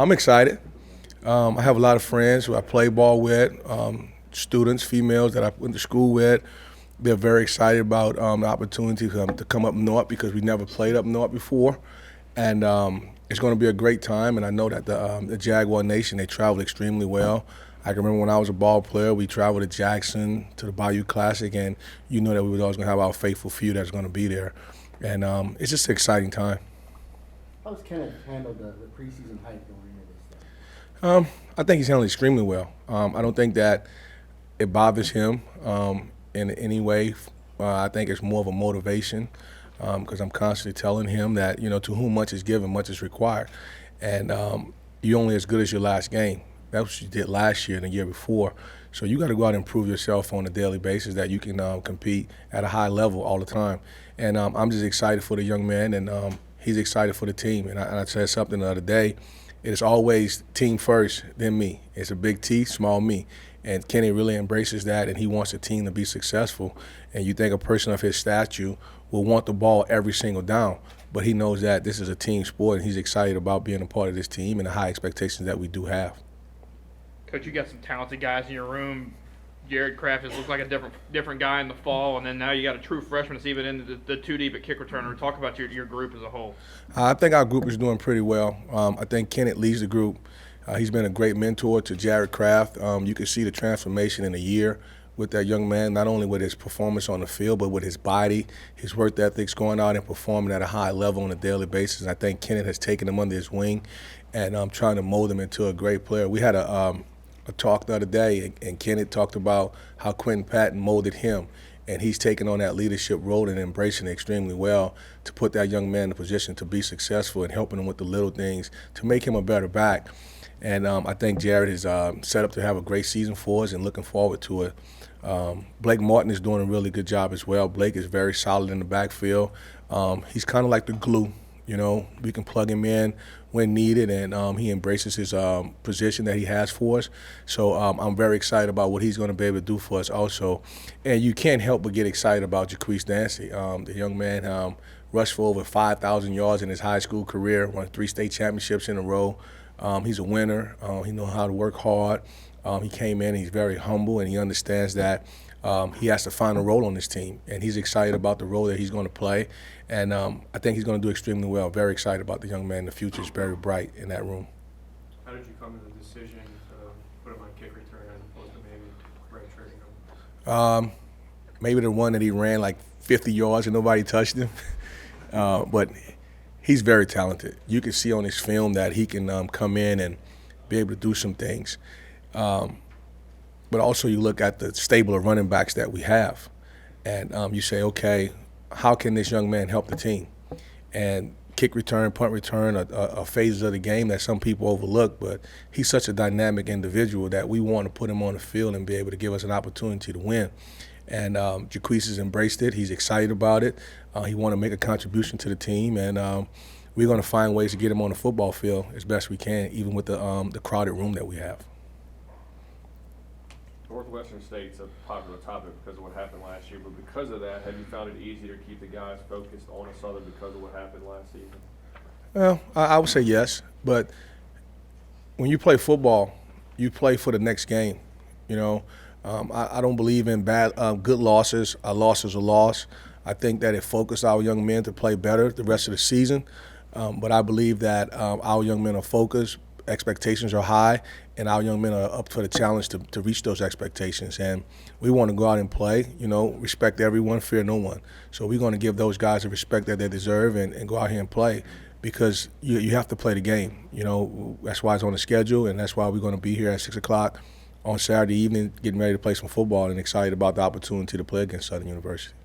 I'm excited. I have a lot of friends who I play ball with, students, females that I went to school with. They're very excited about the opportunity to come up north because we never played up north before. And it's going to be a great time. And I know that the Jaguar Nation, they travel extremely well. I can remember when I was a ball player, we traveled to Jackson, to the Bayou Classic, and you know that we were always going to have our faithful few that's going to be there. And it's just an exciting time. How's Kenneth handled the preseason hype going into this thing? I think he's handled extremely well. I don't think that it bothers him in any way. I think it's more of a motivation because I'm constantly telling him that, to whom much is given, much is required. And you're only as good as your last game. That's what you did last year and the year before. So you got to go out and prove yourself on a daily basis that you can compete at a high level all the time. And I'm just excited for the young man, and he's excited for the team. And I said something the other day. It's always team first, then me. It's a big T, small me. And Kenny really embraces that, and he wants the team to be successful. And you think a person of his stature will want the ball every single down, but he knows that this is a team sport, and he's excited about being a part of this team and the high expectations that we do have. Coach, you got some talented guys in your room. Jared Kraft has looked like a different guy in the fall, and then now you got a true freshman that's even into the 2D but kick returner. Talk about your group as a whole. I think our group is doing pretty well. I think Kenneth leads the group. He's been a great mentor to Jared Kraft. You can see the transformation in a year with that young man, not only with his performance on the field, but with his body, his work ethics, going out and performing at a high level on a daily basis. And I think Kenneth has taken him under his wing and trying to mold him into a great player. We had a talk the other day, and Kenneth talked about how Quentin Patton molded him, and he's taken on that leadership role and embracing it extremely well to put that young man in a position to be successful and helping him with the little things to make him a better back. And I think Jared is set up to have a great season for us and looking forward to it. Blake Martin is doing a really good job as well. Blake is very solid in the backfield. He's kind of like the glue. We can plug him in when needed, and he embraces his position that he has for us. So I'm very excited about what he's going to be able to do for us also. And you can't help but get excited about Jaquise Dancy. The young man rushed for over 5,000 yards in his high school career, won 3 state championships in a row. He's a winner. He knows how to work hard. He came in, he's very humble, and he understands that he has to find a role on this team. And he's excited about the role that he's going to play. And I think he's going to do extremely well. Very excited about the young man. The future is very bright in that room. How did you come to the decision to put him on kick return as opposed to maybe redshirting him? Maybe the one that he ran like 50 yards and nobody touched him. But he's very talented. You can see on his film that he can come in and be able to do some things. But also you look at the stable of running backs that we have, and you say, okay, how can this young man help the team? And kick return, punt return are phases of the game that some people overlook, but he's such a dynamic individual that we want to put him on the field and be able to give us an opportunity to win. And Jaquise has embraced it. He's excited about it. He wants to make a contribution to the team, and we're going to find ways to get him on the football field as best we can, even with the crowded room that we have. Northwestern State's a popular topic because of what happened last year, but because of that, have you found it easier to keep the guys focused on a Southern because of what happened last season? Well, I would say yes, but when you play football, you play for the next game. I don't believe in good losses. A loss is a loss. I think that it focused our young men to play better the rest of the season, but I believe that our young men are focused. Expectations are high, and our young men are up for the challenge to reach those expectations. And we want to go out and play, respect everyone, fear no one. So we're going to give those guys the respect that they deserve and go out here and play because you have to play the game. That's why it's on the schedule, and that's why we're going to be here at 6 o'clock on Saturday evening getting ready to play some football and excited about the opportunity to play against Southern University.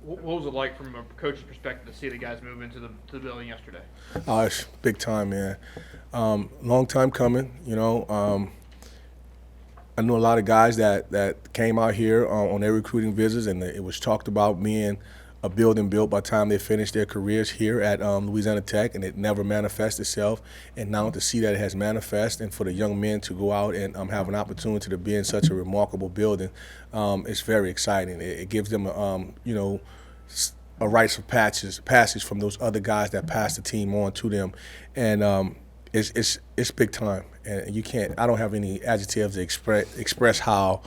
What was it like from a coach's perspective to see the guys move into the building yesterday? It's big time, man. Long time coming, I know a lot of guys that came out here on their recruiting visits, and it was talked about being a building built by the time they finished their careers here at Louisiana Tech, and it never manifested itself. And now to see that it has manifested, and for the young men to go out and have an opportunity to be in such a remarkable building, it's very exciting. It gives them, a rites of passage from those other guys that passed the team on to them, and it's big time, and you can't. I don't have any adjectives to express how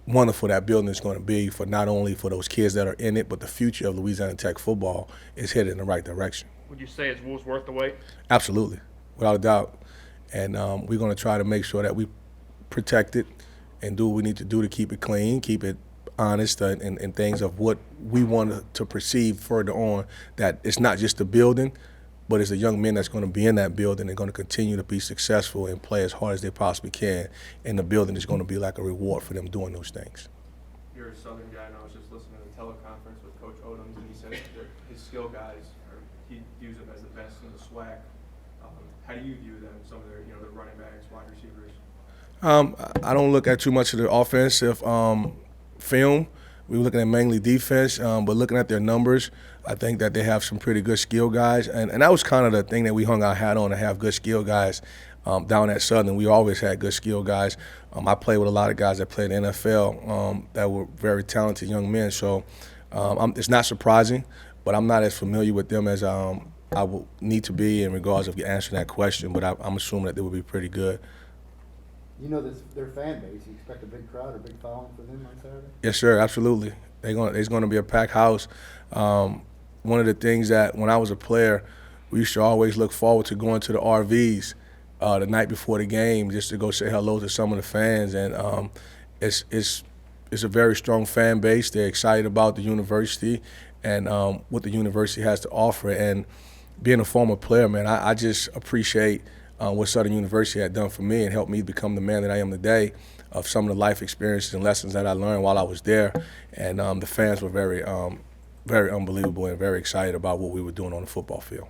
wonderful that building is going to be for not only for those kids that are in it, but the future of Louisiana Tech football is headed in the right direction. Would you say it's worth the wait? Absolutely, without a doubt. And we're going to try to make sure that we protect it and do what we need to do to keep it clean, keep it honest, and things of what we want to perceive further on, that it's not just the building, but it's the young men that's going to be in that building and going to continue to be successful and play as hard as they possibly can. And the building is going to be like a reward for them doing those things. You're a Southern guy, and I was just listening to the teleconference with Coach Odoms, and he said that his skill guys, he views them as the best in the SWAC. How do you view them, some of their, their running backs, wide receivers? I don't look at too much of the offensive film. We were looking at mainly defense, but looking at their numbers, I think that they have some pretty good skill guys. And that was kind of the thing that we hung our hat on, to have good skill guys down at Southern. We always had good skill guys. I played with a lot of guys that played in the NFL that were very talented young men. So it's not surprising, but I'm not as familiar with them as I will need to be in regards of answering that question. But I'm assuming that they will be pretty good. You know their fan base. You expect a big crowd or big following for them on Saturday? Yes, sir, absolutely. There's going to be a packed house. One of the things that when I was a player, we used to always look forward to going to the RVs the night before the game just to go say hello to some of the fans. And it's a very strong fan base. They're excited about the university and what the university has to offer. And being a former player, man, I just appreciate what Southern University had done for me and helped me become the man that I am today, of some of the life experiences and lessons that I learned while I was there. And the fans were very unbelievable and very excited about what we were doing on the football field.